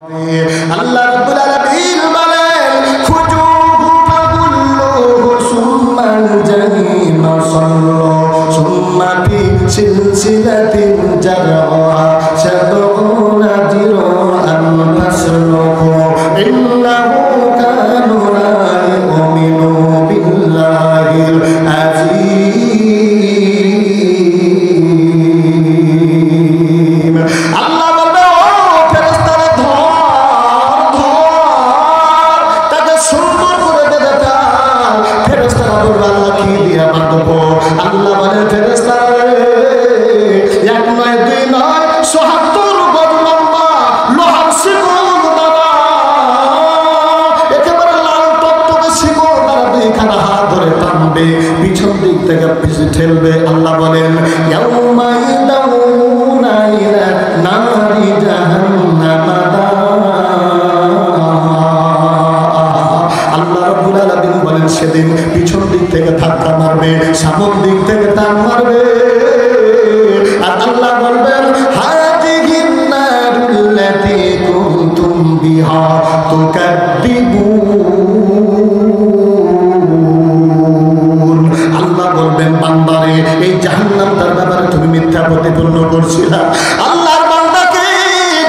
আল্লাহ রাব্বুল আলামিন বলেন খুজুহু ফাগুল্লুহু সুম্মাল জাহিমা সাল্লু সুম্মা ফি সিলসিলাতিন জারহা সাবউনা যিরাআন ফাসলুকু ইন্নাহু কানা লা yu'minu বিল্লাহিল আযীম। আল্লাহ আল্লাহ বলে ফেরেশতারা এক নয় দুই নয় ৭৭ গজ লম্বা লোহার শিকল দ্বারা একেবারে লাল টকটকে শিকল দ্বারা দুইখানা হাত ধরে টানবে, পিছন দিক থেকে পিছে ঠেলবে। আল্লাহ বলেন ইয়াউমা ইয়াদাউনা ইলা নারি জাহান্নামা সেদিন পিছন দিক থেকে ধাক্কা মারবে, সামন দিক থেকে টান মারবে, আর আল্লাহ বলবেন হাযিহিন নারুল্লাতী কুনতুম বিহা তুকাদ্দিবুন। আল্লাহ বলবেন বান্দারে এই জাহান্নামটার ব্যাপারে তুমি মিথ্যা প্রতিপন্ন করছিলা। আল্লাহর বান্দাকে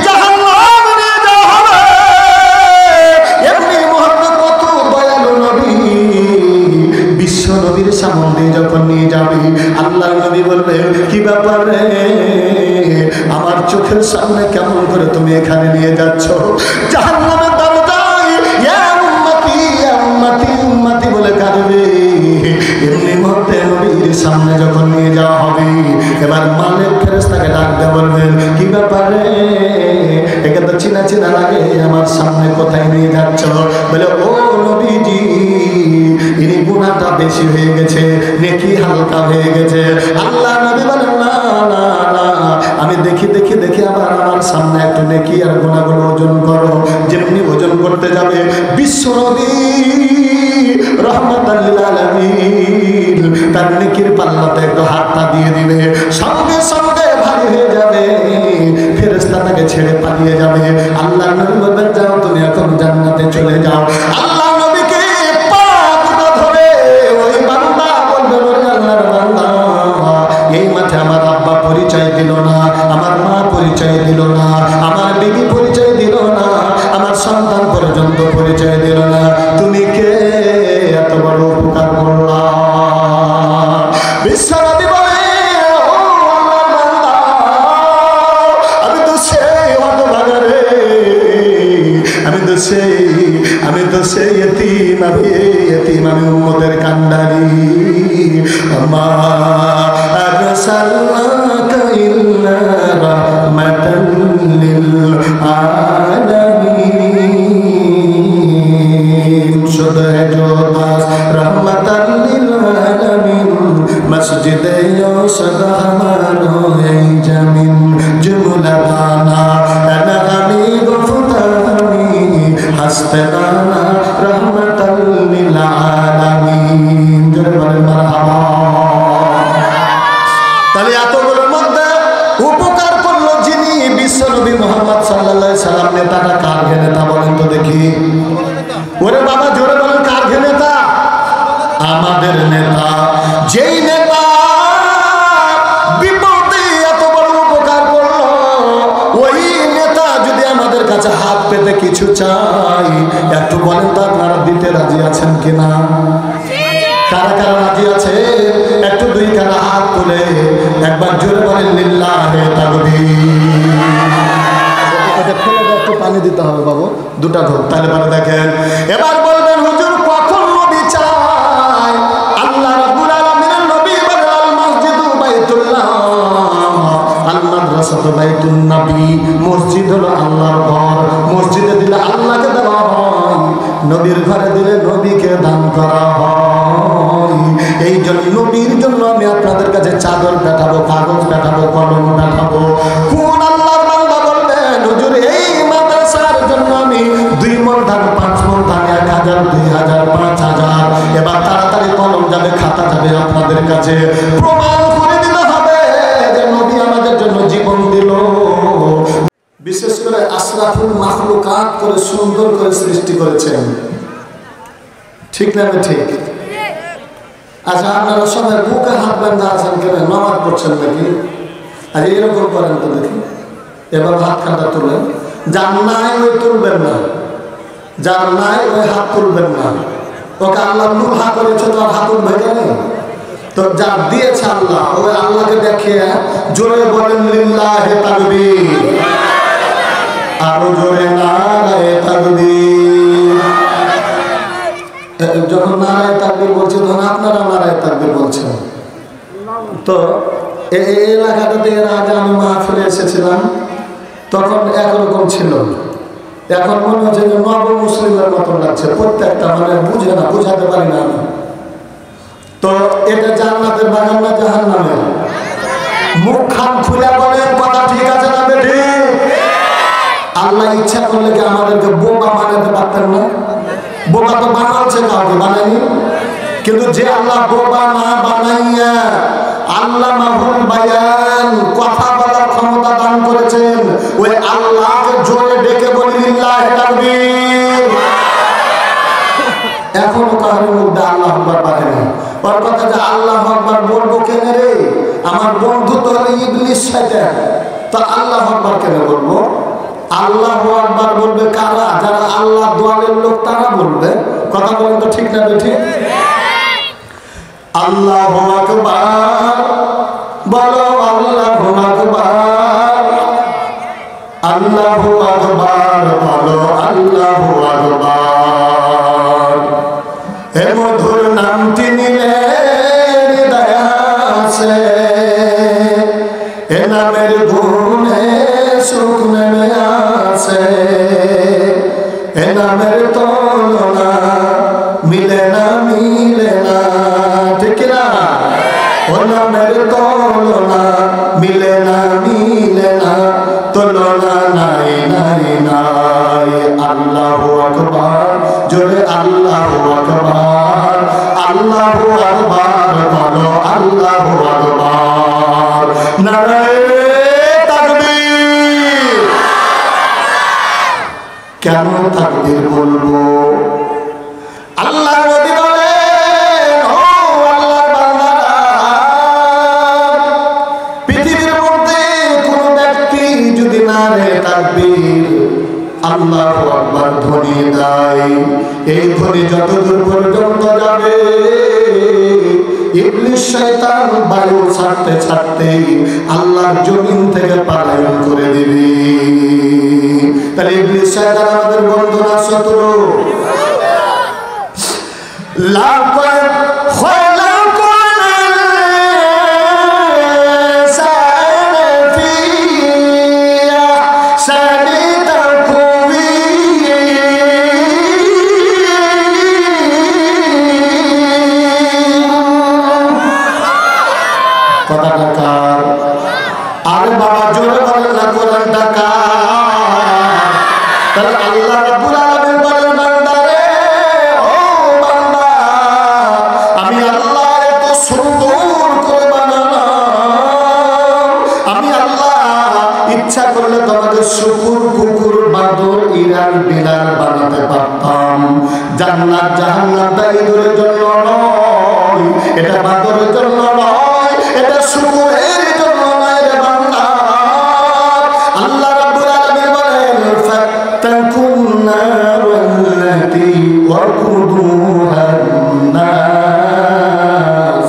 জাহান্নাম নিয়ে যাওয়া হবে। এমনি মুহাম্মদ কত দয়ালু নবী, বিশ্ব নবীর সামনে যখন নিয়ে যাবে আল্লাহর নবী বলবেন কি ব্যাপার রে, আমার চোখের সামনে কেমন করে তুমি এখানে নিয়ে যাচ্ছ? জাহান্নামের দরজায় ইয়া উম্মতি ইয়া উম্মতি উম্মতি বলে কাঁদবে। এমনি মুহূর্তে নবীর সামনে যখন নিয়ে যাওয়া হবে এবার মালিক ফেরেশতাকে ডাক দিয়ে বলবেন কি ব্যাপার রে, একে তো চিনা চিনা লাগে, আমার সামনে কোথায় নিয়ে যাচ্ছ? বলে ও নবীজি ইনি গুনাহটা বেশি হয়ে গেছে, নেকি হালকা হয়ে গেছে। আল্লাহ নবী বলেন না না না, আমি দেখি দেখি দেখি আবার আমার সামনে একটু নেকি আর গুনাহগুলো ওজন করো। যেমনি ওজন করতে যাবে বিশ্ব নবী রাহমাতাল লিল আলামিন তার নেকির পাল্লাতে একটু হাতটা দিয়ে দিবে, সঙ্গে সঙ্গে ভারী হয়ে যাবে, ফেরেশতা তাকে ছেড়ে পালিয়ে যাবে। আল্লাহ নবী বলবেন যাও তুমি এখন জান্নাতে চলে যাও। আল্লাহ নবীকে পা দুটো ধরে ওই বান্দা বলবে ওরে আল্লাহর বান্দা, এই মাঠে আমার আব্বা পরিচয় দিল না, আমার মা পরিচয় দিল না, আমার বিবি পরিচয় দিল না, আমার সন্তান পর্যন্ত পরিচয় দিল না, তুমি কে এত বড় উপকার করলা? বিশ্বনবী বলে ও আল্লাহর বান্দা, আমি তো সেই হতভাগা রে, আমি তো সেই ইতিম, আমি উম্মতের কান্ডারি। মা আরসালনাকা ইল্লা রাহমাতাল লিল আলামিন, শুধু বাস রাহমাতাল লিল আলামিন, মসজিদে ইউসুফ আমারো এই জমিন জুমলা বানা আনা আমি গফতানি হাসতানা রাহমাতাল লিল আলামিন। জোরে বলেন মারহাবা। তাহলে এতগুলোর মধ্যে উপকার করলো যিনি বিশ্ব নবী মুহাম্মদ সাল্লাল্লাহু আলাইহি সাল্লাম, নেতাটা কার নেতা বলেন তো দেখি? ওরে বাবা জোরে বলেন কার নেতা? আমাদের নেতা। যেই নেতা বিপদে এত বড় উপকার করলো, ওই নেতা যদি আমাদের কাছে হাত পেতে কিছু চাই একটু বলেন তো আপনারা দিতে রাজি আছেন কিনা? কারা কারা রাজি আছে একটু দুই কারা হাত তুলে একবার জোরে বলেন লিল্লাহি তাকবীর। এটা ফেলে দাও, একটু পানি দিতে হবে বাবু, দুটা ঢোক, তাহলে পরে দেখেন। এবার বলবেন হুজুর কখন নবী চাই? আল্লাহ রাব্বুল আলামিনের নবী বলেন আল মসজিদু বাইতুল্লাহ, আল মাদ্রাসাতু বাইতুন নবী। মসজিদ হলো আল্লাহর ঘর, মসজিদে দিলে আল্লাহকে দেওয়া হয়, নবীর ঘরে দিলে নবীকে দান করা হয়। এই জন্য নবীর জন্য আমি আপনাদের কাছে চাদর পাঠাবো, কাগজ পাঠাবো, কলম পাঠাবো। কোন আল্লাহর বান্দা বলবেন হুজুর এই মাদ্রাসার জন্য আমি 2 মণ ধান, 5 মণ ধান, 1000, 2000, 5000, এবার তাড়াতাড়ি কলম যাবে, খাতা যাবে আপনাদের কাছে, প্রমাণ করে দিতে হবে যে নবী আমাদের জন্য জীবন দিল। বিশেষ করে আশরাফুল মাখলুক মাখলুকাত করে সুন্দর করে সৃষ্টি করেছেন। ঠিক না ঠিক? আচ্ছা, আপনারা সবাই বুকে হাত বাঁধা আছেন কেন? নামাজ পড়ছেন নাকি? আর এরকম করেন তো দেখি। এবার হাত খাটা তুলেন। যার নাই ওই তুলবেন না, যার নাই ওই হাত তুলবেন না। ওকে আল্লাহ লুহা করেছে, তো হাত উঠবে কেন? তো যার দিয়েছে আল্লাহ, ওই আল্লাহকে দেখিয়ে জোরে বলেন লিল্লাহি তাকবীর, আরো জোরে নারায়ে তাকবীর। যখন নারায়ে তাকবীর বলছি তখন আপনারা নারায়ে তাকবীর বলছেন। তো এই এলাকাটাতে এর আগে আমি মাহফিলে এসেছিলাম, তখন একরকম ছিল। এখন মনে হচ্ছে যে নব মুসলিমের মতন লাগছে প্রত্যেকটা, মানে বুঝে না, বুঝাতে পারি না আমি। তো এটা জান্নাতের বাগান না জাহান্নামের? মুখ খান খুলে বলেন কথা ঠিক আছে না বেঠি? আল্লাহ ইচ্ছা করলে কি আমাদেরকে বোকা বানাতে পারতেন না? বোকা তো বানাচ্ছে, কাউকে বানায়নি। কিন্তু যে আল্লাহ বোকা না বানাইয়া আল্লাহ মাহুল বায়ান কথা বলার ক্ষমতা দান করেছেন, ওই আল্লাহকে জোরে ডেকে বলি লিল্লাহি তাকবীর। এখনো কারোর মধ্যে আল্লাহ আকবার বাড়ে না। ওর কথা যে আল্লাহ আকবার বলবো কেন রে? আমার বন্ধু তো হলো ইবলিস শয়তান, তো আল্লাহ আকবার কেন বলবো? আল্লাহ আকবার বলবে কারা? যারা আল্লাহ দোয়ালের লোক তারা বলবে। কথা বলেন তো ঠিক না ঠিক? আল্লাহু আকবার বলো, আল্লাহু আকবার, আল্লাহু আকবার বলো, আল্লাহু আকবার। হে মধুর নামটি নিলে হৃদয় আছে, এ নামের গুণে সুখ নেমে আসে, এ নামের তুলনা মিলে না, মিলে না, ঠিক না? ও নামের তুলনা মিলে না, মিলে না, তুলনা নাই, নাই, নাই। আল্লাহু আকবার জোরে, আল্লাহু আকবার, আল্লাহু আকবার বলো, আল্লাহু আকবার। নারায়ে তাকবীর। কেন তাকবীর বলবো? আল্লাহ নবী বলেন, ও আল্লাহর বান্দারা, পৃথিবীর মধ্যে কোন ব্যক্তি যদি নারে তাকবীর আল্লাহু আকবার ধ্বনি দেয়, এই ধ্বনি যতদূর পর্যন্ত যাবে ইবলিস শয়তান বায়ু ছাড়তে ছাড়তে আল্লাহর জমিন থেকে পলায়ন করে দিবে। তাহলে ইবলিস শয়তান আমাদের বন্ধু না শত্রু? লাকাদ খলাকনা ইনসানা ফি আহসানি তাকওয়ীম। কথাটা কার? আরে বাবা জোরে বলেন না, কোরআনটা কার? তাহলে আল্লাহ রাব্বুল আলামিন বলেন, বান্দারে, ও বান্দা, আমি আল্লাহ এত সুন্দর করে বানালাম, আমি আল্লাহ ইচ্ছা করলে তোমাকে শুকুর, কুকুর, বাদর, ইরান, বিলাল বানাতে পারতাম। জান্নাত জাহান্নামটা ইঁদুরের জন্য নয়, এটা বাদরের জন্য নয়, এটা শুকুরের জন্য নয় রে বান্দা। আল্লাহ রাব্বুল আলামিন বলেন, ফাত্তাকুন নারাল্লাতী ওয়াকুদুহান নাস।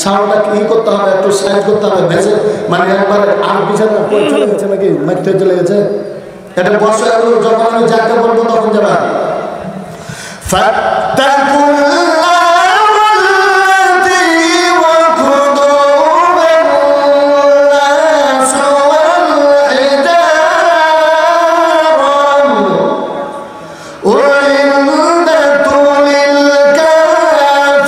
সাউন্ডটা কি করতে হবে? একটু সাইজ করতে হবে, ভেজে, মানে একবার আর পিছনে চলে গেছে নাকি মাইকটা চলে গেছে? এটা বসে যখন আমি যাকে বলবো তখন যাবে। ফাত্তাকুন নারাল্লাতী ওয়াকুদুহান নাস ওয়াল হিজারা উইদ্দাত লিল কাফিরিন।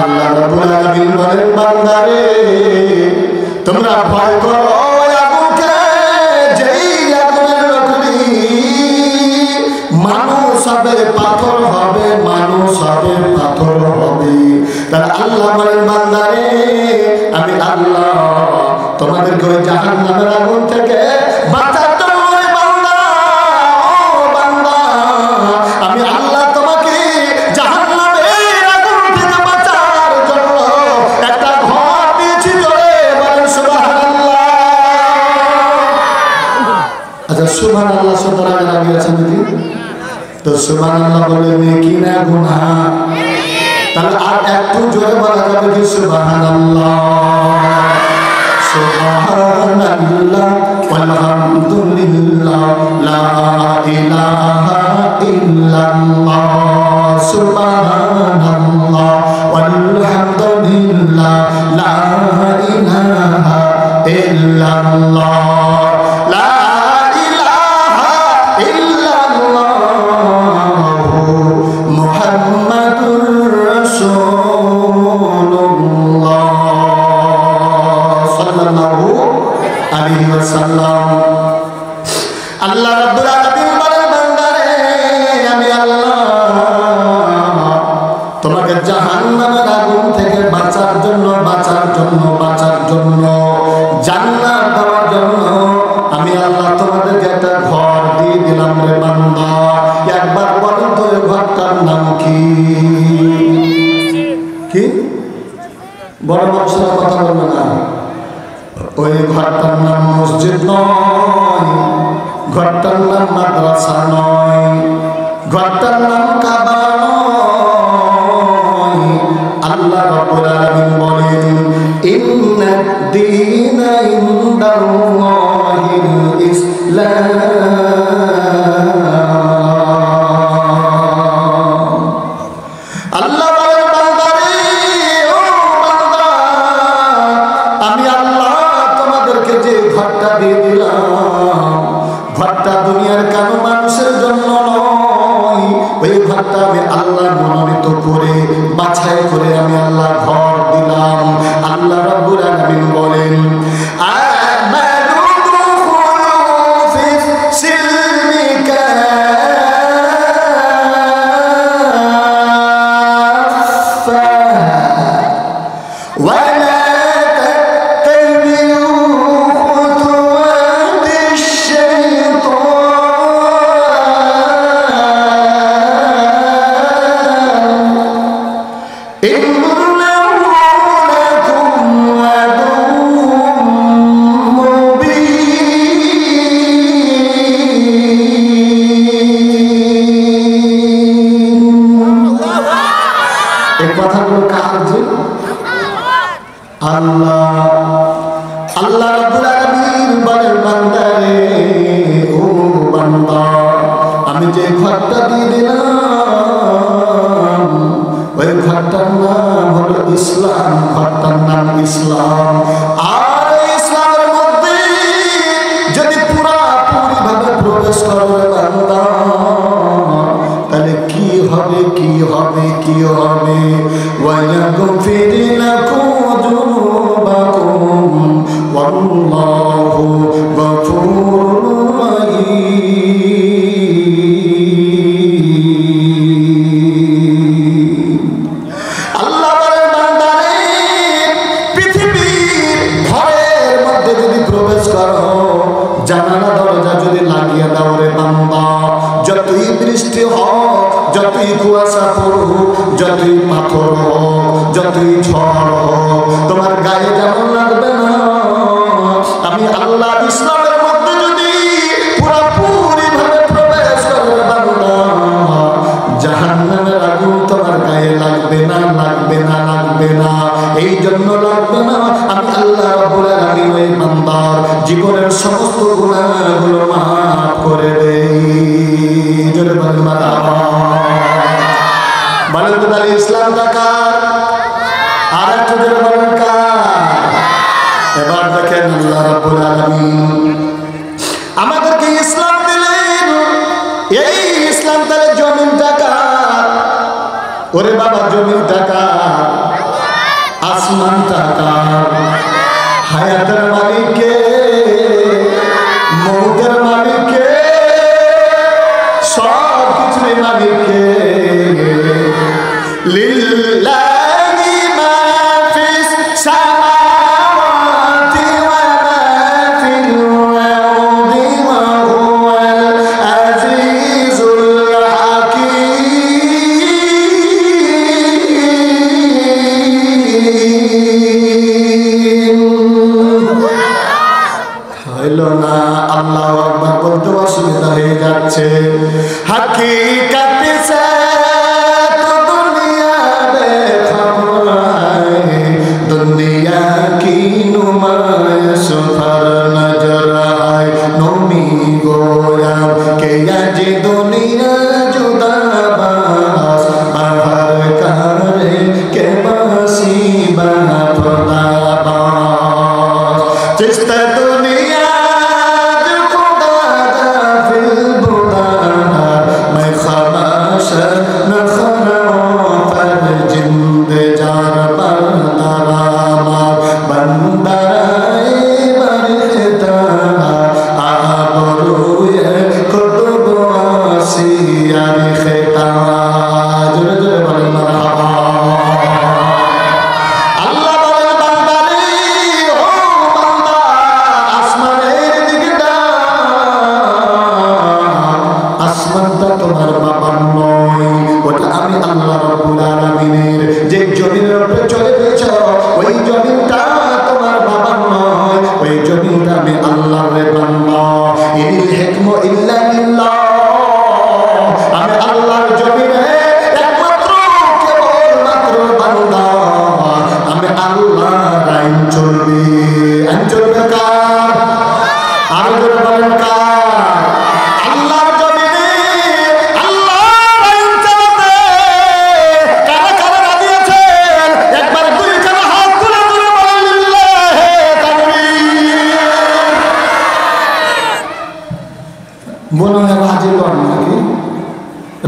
আল্লাহ রাব্বুল আলামিন বলেন, বান্দারে, তোমরা ভয় করো আগুনকে, যেই আগুনের লকড়ি মানুষ হবে, পাথর হবে, মানুষ হবে, পাথর হবে। তাহলে আল্লাহ বলেন বান্দারে আমি আল্লাহ তোমাদেরকে ওই জাহান্নামের আগুন থেকে বাঁচার জন্য বান্দা ও বান্দা আমি আল্লাহ তোমাকে জাহান্নামের আগুন থেকে বাঁচার জন্য একটা ঘর দিয়েছি। জোরে বলেন সুবহানাল্লাহ। আচ্ছা সুবহানাল্লাহ সুতরাং আগে আছেন নাকি? তো সুবহানাল্লাহ বলে নেকি না গুনাহ? তাহলে আর একটু জোরে বলা যাবে কি সুবহানাল্লাহ সুবহানাল্লাহ আলহামদুলিল্লাহ লা ইলাহা ইল্লাল্লাহ সুবহানাল্লাহ আলহামদুলিল্লাহ লা ইলাহা ইল্লাল্লাহ লা ইলাহা ইল্লাল্লাহ মুহাম্মাদুর রাসূলুল্লাহ সাল্লাল্লাহু আলাইহি ওয়াসাল্লাম। আল্লাহ রাব্বুল আলামিন বলেন বান্দারে আমি আল্লাহ তোমাকে জাহান্নামের আগুন থেকে বাঁচার জন্য জান্নাত দেওয়ার জন্য আমি আল্লাহ তোমাদেরকে একটা ঘর দিয়ে দিলাম রে বান্দা। একবার বলেন তো ওই ঘরটার নাম কি? কি বড় মানুষের কথা বলবো না। ওই ঘরটার নাম মসজিদ নয়, ঘরটার নাম মাদ্রাসা নয়, ঘরটার নাম কাবা নয়। আল্লাহ রাব্বুল আলামিন বলেন ইন্নাদ দীনা ইনদাল্লাহিল ইসলাম। আল্লাহ বলেন বান্দারে ও বান্দা আমি আল্লাহ তোমাদেরকে যে ঘরটা দিয়ে দিলাম ঘরটা দুনিয়ার কানো মানুষের জন্য নয়। ওই ঘরটা আমি আল্লাহ মনোনীত করে বাছাই করে আমি আল্লাহ ঘর দিলাম। আল্লাহ রাব্বুল আলামিন বলেন আল্লাহ রাব্বুল আলামিন বলেন বান্দারে ও বান্দা আমি যে ঘরটা দিয়ে দিলাম ওই ঘরটার নাম হলো ইসলাম। ঘরটার নাম ইসলাম। আর ইসলামের মধ্যে যদি পুরাপুরি ভাবে প্রবেশ করবে বান্দা তাহলে কি হবে কি হবে কি হবে? ওয়ায়াগফির লাকুম যুনুবাকুম ওয়াল্লাহু গফুরুর রাহিম। আল্লাহ বলেন বান্দারে পৃথিবীর ঘরের মধ্যে যদি প্রবেশ করো জানালা দরজা যদি লাগিয়ে দাও রে বান্দা যতই বৃষ্টি হোক যতই কুয়াশা পড়ুক যতই পাথর হোক যতই ঝড় হোক তোমার গায়ে যেমন লাগবে না। আমি আল্লাহ ইসলামের মধ্যে যদি পুরোপুরি ভাবে প্রবেশ করবে বান্দা জাহান্নামের আগুন তোমার গায়ে লাগবে না লাগবে না লাগবে না। এই জন্য লাগবে না আমি আল্লাহ রাব্বুল আলামিন ওই বান্দার জীবনের সমস্ত গুনাহগুলো মাফ করে দেই। জোরে বলেন মারহাবা। বলেন তো তাহলে ইসলামটা কার? আর একটু জোরে বলেন কার? এবার দেখেন আল্লাহ রাব্বুল আলামিন আমাদেরকে ইসলাম দিলেন। এই ইসলাম তাহলে জমিনটা কার? ওরে বাবা জমিনটা কার? আসমানটা কার? হায়াতের মালিক কে? মৌতের মালিক কে? সব কিছুর মালিক কে? লিল্লাহি হইল না, আল্লাহু আকবার বলতে অসুবিধা হয়ে যাচ্ছে। হাকিকাতে সে তো দুনিয়া দেখায়, দুনিয়া কি নুমাইশ ফর নজর আয়, নমি গোয়া কে আজ দুনিয়া জুদা বাস বাহার করে কে বাসি বাফদা বাস চিস্তা দুনিয়া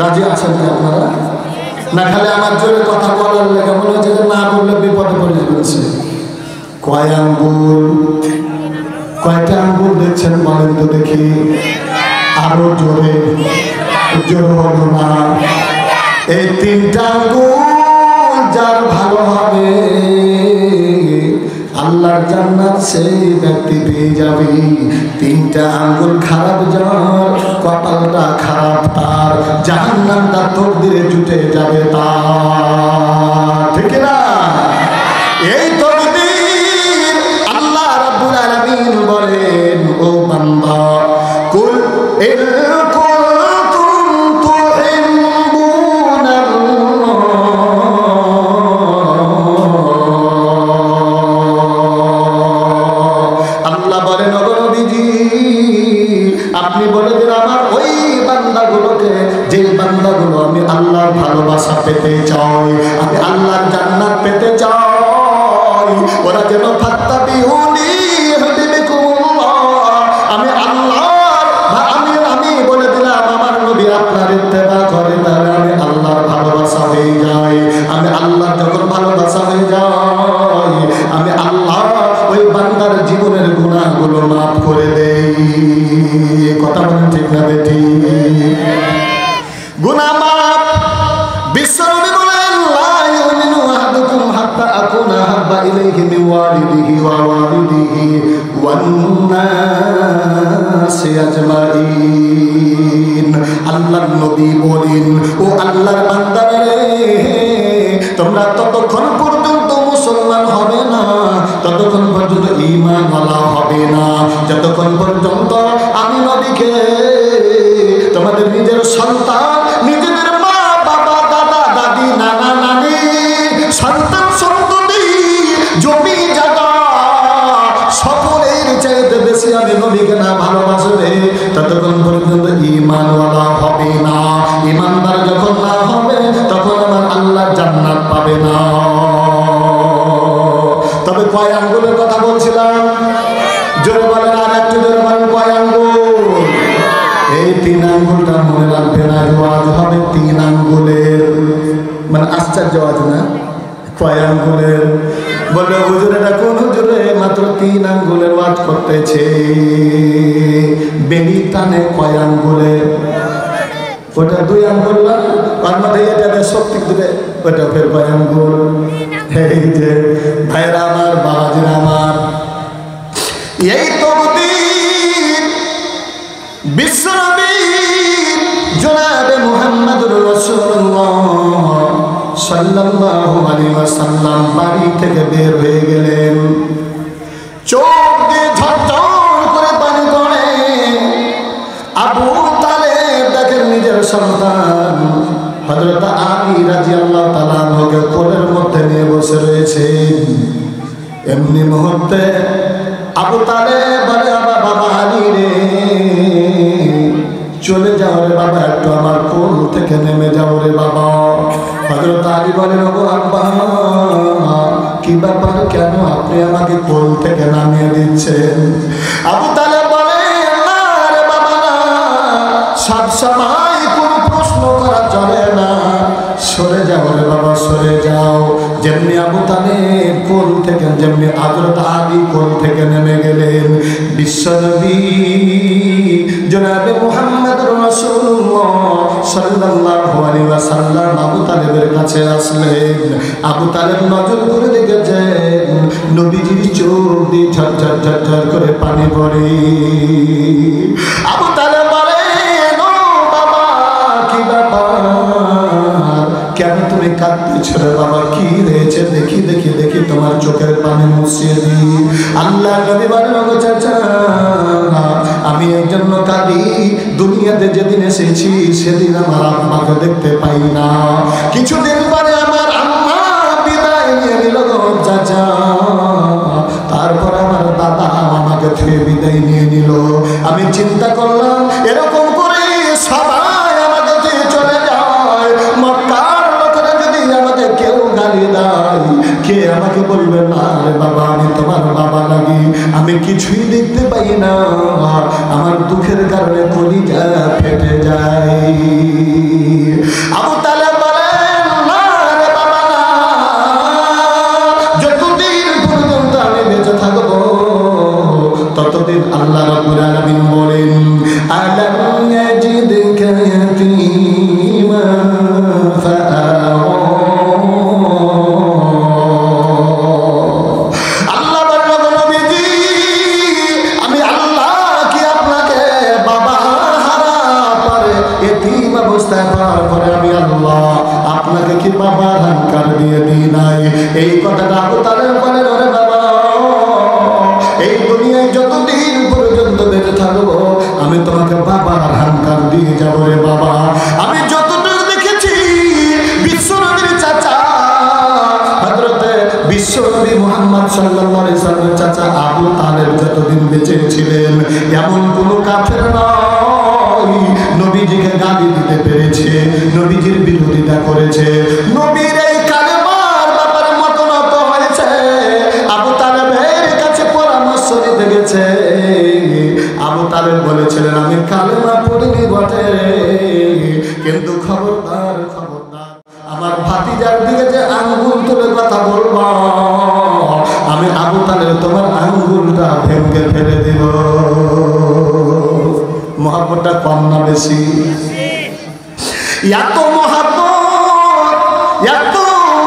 রাজি আছেন কি আপনারা? না খালি আমার জোরে কথা বলার লেগে মনে হচ্ছে যে না বললে বিপদে পড়ে যাচ্ছে। কয় আঙ্গুল, কয়টা আঙ্গুল দেখছেন বলেন তো দেখি? আরো জোরে, জোর হলো না। এই তিনটা আঙ্গুল যার ভালো হবে আল্লাহর জান্নাত সেই ব্যক্তি পেয়ে যাবে। তিনটা আঙ্গুল খারাপ যার, কপালটা খারাপ তার, জাহান্নামটা তকদিরে জুটে যাবে তার, ঠিক না? এই তকদির আল্লাহ রাব্বুল আলামিন বলেন, ও বান্দা কুল ইন ভালোবাসা পেতে চাই, আমি আল্লাহর জান্নাত পেতে চাই, ওরা যেন ফাত্তাবিউনি ইহদিবিকুমুল্লাহ, আমি আল্লাহ আমি বলে দিলাম আমার নবী আপনার ইত্তেবা করে, তাহলে আমি আল্লাহর ভালোবাসা হয়ে যাই। আমি আল্লাহর যখন ভালোবাসা হয়ে যাই, আমি আল্লাহ ওই বান্দার জীবনের গুনাহগুলো মাফ করে দেই। কথা বলেন ঠিক না বেটি? গুনাহ মাফ। বিশ্বনবী বলেন, লা ইউমিনু আহাদুকুম হাত্তা আকুনা হাব্বা ইলাইহি মিন ওয়ালিদিহি ওয়া ওয়ালিদিহি ওয়ান নাসি আজমাইন। আল্লাহর নবী বলেন, ও আল্লাহর বান্দারা রে, তোমরা ততক্ষণ পর্যন্ত মুসলমান হবে না, ততক্ষণ পর্যন্ত ঈমানওয়ালা হবে না, যতক্ষণ পর্যন্ত আমি নবীকে তোমাদের নিজের সন্তান, নিজেদের মা বাবা দাদা দাদি নানা নানি সন্তান সন্ততি জমি জায়গা সকলের চাইতে বেশি আমি নবীকে না ভালোবাসবে, ততক্ষণ পর্যন্ত ঈমানওয়ালা হবে না। ঈমানদার যখন না হবে তখন আমার আল্লাহ জান্নাত পাবে না। তবে কয় আঙ্গুলের কথা বলছিলাম? জোরে বলেন, আর একটু জোরে বলেন, কয় আঙ্গুল? এই তিন আঙ্গুলটা মনে রাখবেন, আর ওয়াজ হবে তিন আঙ্গুলের। মানে আশ্চর্য ওয়াজ না? কয় আঙ্গুলের? বলবে হুজুর এটা কোন হুজুরে মাত্র তিন আঙ্গুলের ওয়াজ করতেছে। বেনি টানে কয় আঙ্গুলের? ওটা দুই আঙ্গুল না, আর মধ্যে এটা শক্তি দেবে, ওটা ফের কয় আঙ্গুল? এই যে ভাইরা আমার, বাবাজিরা আমার, এই তকদীর বিশ্বনবী জনাবে মুহাম্মদুর রাসূলুল্লাহ সাল্লাল্লাহু আলাইহি ওয়াসাল্লাম বাড়ি থেকে বের হয়ে গেলেন। চোখ দিয়ে ঝরঝর করে পানি পড়ে। আবু তালেব দেখেন নিজের সন্তান হযরত আলী রাদিয়াল্লাহু তাআলা আনহুকে কোলের মধ্যে নিয়ে বসে রয়েছে। এমনি মুহূর্তে আবু তালেব বলে, বাবা আলী রে, চলে যাও রে বাবা, একটু আমার কোল থেকে নেমে যাও রে বাবা। হযরত আলী বলেন, ওগো আব্বা, কি ব্যাপার, কেন আপনি আমাকে কোল থেকে নামিয়ে দিচ্ছেন? আবু তালেব বলে, না রে বাবা না, সব সময় কোনো প্রশ্ন করা চলে না, সরে যাও রে বাবা, সরে যাও। যেমনি আবু তালেব কোল থেকে, যেমনি হযরত আলী কোল থেকে নেমে গেলেন, বিশ্বনবী জনাবে মুহাম্মদুর রাসূলুল্লাহ সাল্লাল্লাহু আলাইহি ওয়াসাল্লাম আবু তালেবের কাছে আসলেন। আবু তালেব নজর করে দেখেছেন নবীজির চোখ দিয়ে ঝরঝর ঝরঝর করে পানি পড়ে। আবু তালেব বলেন, ও বাবা, কি ব্যাপার, কেন তুমি কাঁদতেছো রে বাবা, কি হয়েছে? দেখি দেখি দেখি তোমার চোখের পানি মুছিয়ে দিই। আল্লাহ নবী বলেন, ওগো চাচা, আমি এই জন্য কাঁদি, দুনিয়াতে যেদিন এসেছি সেদিন আমার আম্মাকে দেখতে পাই না। কিছুদিন পরে আমার আম্মা বিদায় নিয়ে নিল গো চাচা, তারপর আমার দাদা আমাকে থেকে বিদায় নিয়ে নিল। আমি চিন্তা করলাম, এরকম করে সবাই আমাকে দিয়ে চলে যায়, মক্কার লোকেরা যদি আমাকে কেউ গালি দেয়, কে আমাকে বলবে না রে বাবা, আমি তোমার বাবা লাগি, আমি কিছুই দেখতে পাই না, আমার দুঃখের কারণে কলিজা ফেটে যায়। আবু তালেব বলেন, না রে বাবা না, যতদিন পর্যন্ত আমি বেঁচে থাকবো ততদিন আল্লাহ রাব্বুল আলামিন বলেন, আলাম ইয়াজিদকা ইয়াতীমান ফাআওয়া। আল্লাহ বলল, নবীজি, আমি আল্লাহ কি আপনাকে বাবা হারা পরে এতিম অবস্থায় পাওয়ার পরে আমি আল্লাহ আপনাকে কি বাবার হাঙ্কার দিয়ে দিই নাই? এই কথাটা আবু তালেব বলেন, ওরে বাবা, এই দুনিয়ায় যতদিন পর্যন্ত বেঁচে থাকবো আমি তোমাকে বাবার হাঙ্কার দিয়ে যাবো রে বাবা। আমি যতটুকু দেখেছি বিশ্বনবীর চাচা হযরতে বিশ্বনবী মুহাম্মদ সাল্লাল্লাহু আলাইহি ওয়াসাল্লামের চাচা আবু তালেব যতদিন বেঁচে ছিলেন এমন কোনো কাফের নয় নবীজিকে গালি দিতে পেরেছে, নবীজির বিরোধিতা করেছে, নবীর এই কালেমার ব্যাপারে মতনত হয়েছে, আবু তালেবের কাছে পরামর্শ নিতে গেছে। আবু তালেব বলেছিলেন, আমি কালেমা পড়িনি বটে, কিন্তু খবরদার খবরদার আমার ভাতিজার দিকে যে আঙ্গুল তুলে কথা বলবো, আমি আবু তালেব তোমার আঙ্গুলটা ভেঙে ফেলে দিব। মহব্বতটা কম না বেশি? এত মহব্বত, এত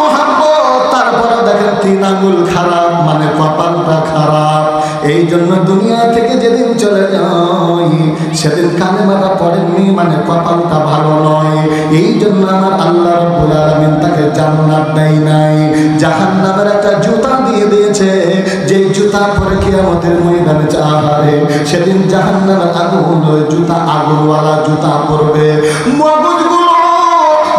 মহব্বত, তারপরে দেখেন তিন আঙ্গুল খারাপ, মানে কপালটা খারাপ। এই জন্য দুনিয়া থেকে যেদিন চলে যাই সেদিন কালেমাটা পড়েননি, মানে কপালটা ভালো নয়। এই জন্য আমার আল্লাহ রাব্বুল আলামিন তাকে জান্নাত দেয় নাই, জাহান্নামের একটা জুতা দিয়ে দিয়েছে, যে জুতা পরে কিয়ামতের ময়দানে আহারে সেদিন জাহান্নামের আগুন, জুতা আগুনওয়ালা জুতা পড়বে। মগজগুলো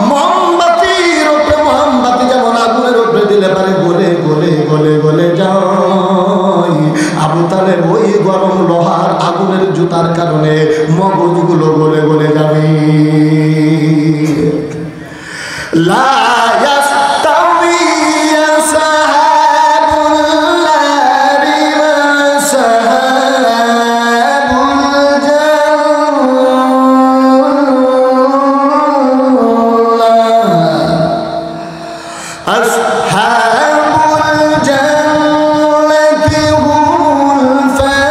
মোমবাতির উপরে, মোমবাতি যেমন আগুনের উপরে দিলে পারে গলে গলে গলে গলে যায়, আবু তালেব ওই গরম লোহার আগুনের জুতার কারণে মগজগুলো গলে গলে যাবে। লা ইয়াস্তাউই আসহাবুল নারি ওয়া আসহাবুল জান্নাহ। আসহাবুল জান্নাতি হুমুল ফাইজুন।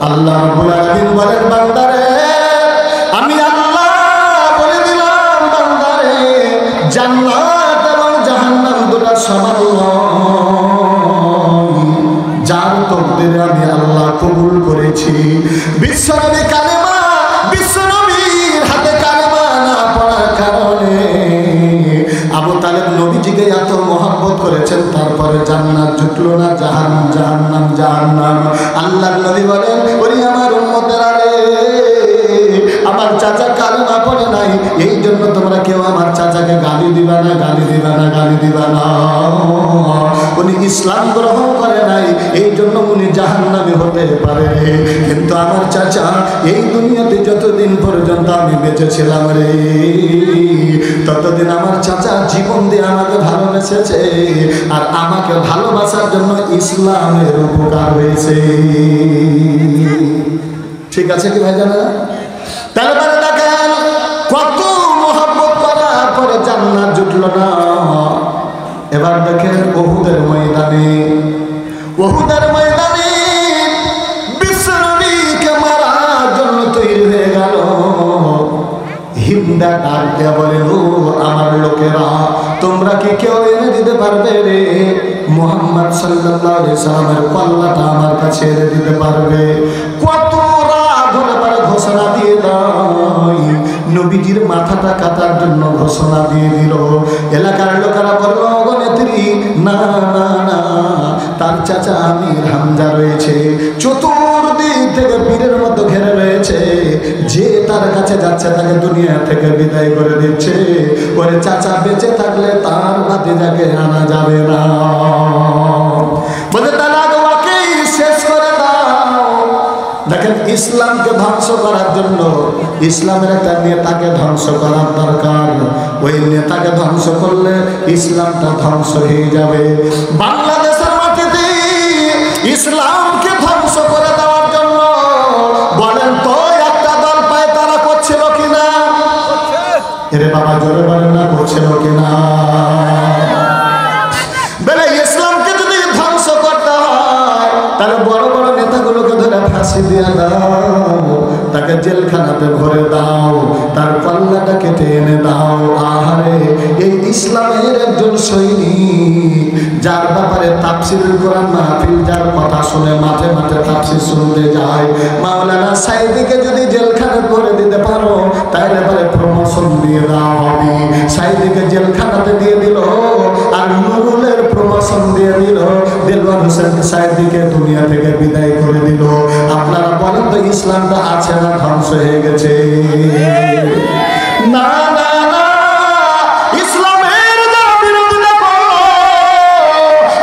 আল্লাহ রাব্বুল আলামিন বলেন, বান্দারে আমি আল্লাহ বলে দিলাম, বান্দারে জান্নাত এবং জাহান্নাম দুটো সমান নয়। যার তকদিরে আমি আল্লাহ কবুল করেছি। বিশ্বনবী কালেমা, বিশ্বনবীর হাতে কালেমা না পড়ার কারণে আবু তালেব নবীজিকে এত মহব্বত করেছেন, তারপরে জান্নাত জুটলো না, জাহান্নাম জাহান্নাম। আল্লাহর নবী বলেন, ওরে আমার উম্মতেরা রে, আমার চাচা কালেমা পড়ে নাই, এই জন্য তোমরা কেউ আমার চাচাকে গালি দিবা না, গালি দিবা না, গালি দিবা না। উনি ইসলাম গ্রহণ করে নাই, এই জন্য উনি জাহান্নামী হতে পারে। কিন্তু আমার চাচা এই দুনিয়াতে যতদিন পর্যন্ত আমি বেঁচে ছিলাম রে, ততদিন আমার চাচা জীবন দিয়ে আমাকে ভালোবেসেছে, আর আমাকে ভালোবাসার জন্য ইসলামের উপকার হয়েছে। ঠিক আছে কি ভাই জানা? তারপরে দেখেন কত মহব্বত করার পরে জান্নাত জুটলো না। এবার দেখেন উহুদের ময়দানে, উহুদের ময়দানে বিশ্বনবীকে মারার জন্য তৈরি হয়ে গেল। হিন্দা ডাক দিয়া বলে, ও আমার লোকেরা, তোমরা কি কেউ এনে দিতে পারবে রে? মুহাম্মদ সাল্লাল্লাহু আলাইহি সাল্লামের পাল্লাটা আমার কাছে এনে দিতে পারবে? কত রাত ধরে পরে ঘোষণা দিয়ে দাও, নবীজির মাথাটা কাটার জন্য ঘোষণা দিয়ে দিল। এলাকার লোকেরা বলল, ওগো নেত্রী, না না না, তার চাচা আমির হামজা রয়েছে, চতুর্দিক থেকে বীরের মতো ঘেরে রয়েছে, যে তার কাছে যাচ্ছে তাকে দুনিয়া থেকে বিদায় করে দিচ্ছে। ওরে চাচা বেঁচে থাকলে তার ভাতিজাকে আনা যাবে না, বলে তারা তোমাকে শেষ করে দাও। দেখেন ইসলামকে ধ্বংস করার জন্য ইসলামের একটা নেতাকে ধ্বংস করার দরকার। ওই নেতাকে ধ্বংস করলে ইসলামটা ধ্বংস হয়ে যাবে। বাংলাদেশের মাটিতে ইসলামকে ধ্বংস করে দেওয়ার জন্য বলেন তো একটা দল পায় তারা করছিল কিনা? এরে বাবা জোরে বলেন না, করছিল কিনা? বলে ইসলামকে যদি ধ্বংস করতে হয় তাহলে বড় বড় নেতাগুলোকে ধরে ফাঁসি দিয়ে দাও, তাকে জেলখানাতে ভরে দাও, তার পাল্লাটা কেটে এনে দাও। আহারে, এই ইসলামের একজন সৈনিক, যার ব্যাপারে তাফসীরুল কোরআন মাহফিল, যার কথা শুনে মাঠে মাঠে তাফসীর শুনতে যায়, মাওলানা সাইদিকে যদি জেলখানায় ভরে দিতে পারো তাহলে পরে প্রমোশন দিয়ে দেওয়া হবে। সাইদিকে জেলখানাতে দিয়ে দিল, আর নুরুলের প্রমোশন দিয়ে দিল, দেলওয়ার হোসেন সাইদিকে দুনিয়া থেকে বিদায় করে দিল। আপনারা বলেন তো ইসলামটা আছে না ধ্বংস হয়ে গেছে? না না না, ইসলামের বিরোধিতা করো।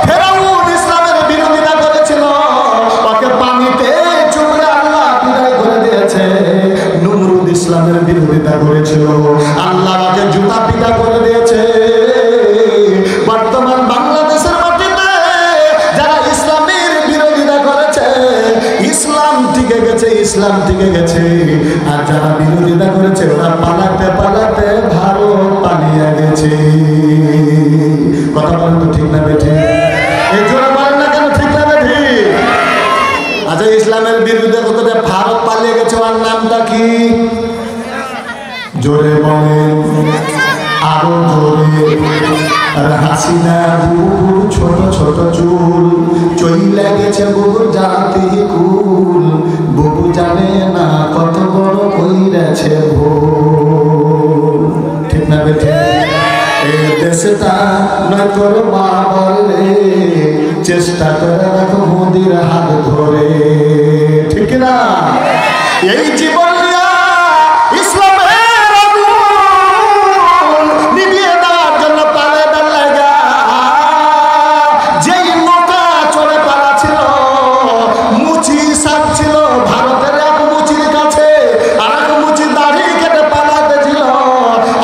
ফেরাউন ইসলামের বিরোধিতা করেছিল, ওকে পানিতে চুবড়ে আল্লাহ বিদায় করে দিয়েছে। নমরুদ ইসলামের বিরোধিতা করেছিল, আল্লাহ ওকে জুতা পিটা করে দিয়েছে। বর্তমান বাংলাদেশের মাটিতে যারা ইসলামের বিরোধিতা করেছে, ইসলাম টিকে গেছে, ইসলাম টিকে গেছে। আর যারা বিরোধিতা করেছে ওরা পালাতে পালাতে ভারত পালিয়ে গেছে। কথা বলেন তো ঠিক না বেঠি? এই জোরে বলেন না কেন, ঠিক না বেঠি? আচ্ছা, ইসলামের বিরোধিতা করতে ভারত পালিয়ে গেছে, ওর নামটা কি? জোরে বলেন, আরো জোরে। হাসিনা বুবুর ছোট ছোট চুল, চইলা গেছে বুবুর জাতি কুল, বুবু জানে না কত বড় কইরাছে ভুল। ঠিক না বেঠি? এই দেশটা নয় তোর বাবার রে, চেষ্টা করে দেখো মোদির হাত ধরে। ঠিক না? এই জীবন ইসলামের আগুন নিভিয়ে দেওয়ার জন্য পালে লাগা, যেই নৌকা চলে পালা ছিল, মুচি সাপ ছিল ভারতের এক মুচির কাছে, আর এক মুচি দাড়ি কেটে পালাতে ছিল।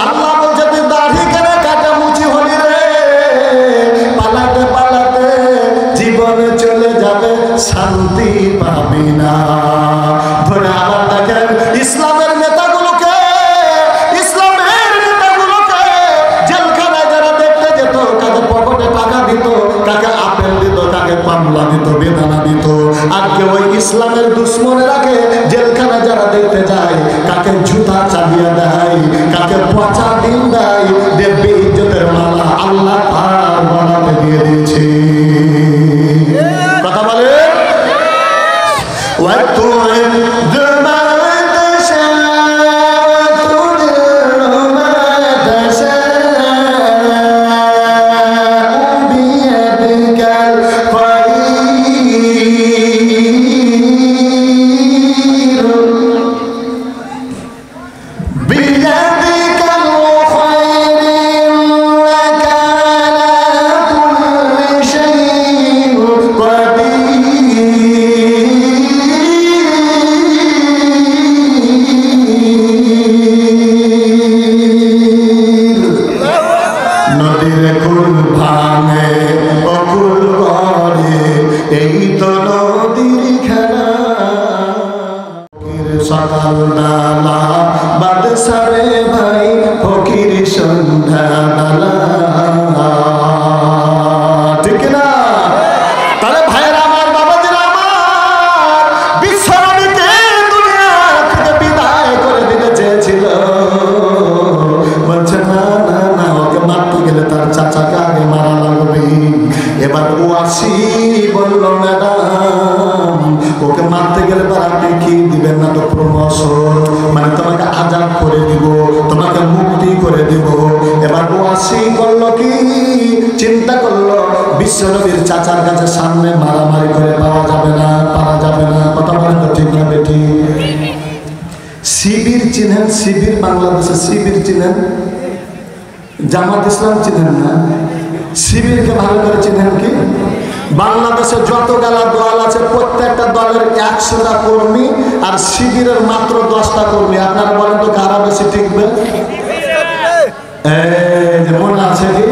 আল্লাহ বলছে, তুই দাড়ি কেটে কাটে মুচি হলি রে, পালাতে পালাতে জীবনে চলে যাবে, শান্তি পাবি না। ধরে আবার দেখেন ইসলামের নেতাগুলোকে, ইসলামের নেতাগুলোকে জেলখানায় যারা দেখতে যেত, কাকে পকেটে টাকা দিত, কাকে আপেল দিত, কাকে কমলা দিত, বেদানা দিত। আজকে ওই ইসলামের দুশ্মনেরাকে জেলখানায় যারা দেখতে যায়, কাকে জুতা চালিয়ে দেয়, কাকে পচা দিন দেয়, দেখবে ইজ্জতের মালা আল্লাহ তার গলাতে দিয়ে দিয়েছে। কথা বলে বিশ্বনবীর চাচার কাছে সামনে মারামারি করে পারা যাবে না কথা বলেন তো ঠিক না বেটি? শিবির চিনেন? শিবির বাংলাদেশে শিবির চিনেন? জামাত ইসলাম চিনেন না? শিবিরকে ভালো করে চিনেন কি? বাংলাদেশে যত গালা দল আছে প্রত্যেকটা দলের 100টা কর্মী আর শিবিরের মাত্র 10টা কর্মী। আপনারা বলেন তো কারা বেশি টিকবে? মনে আছে কি?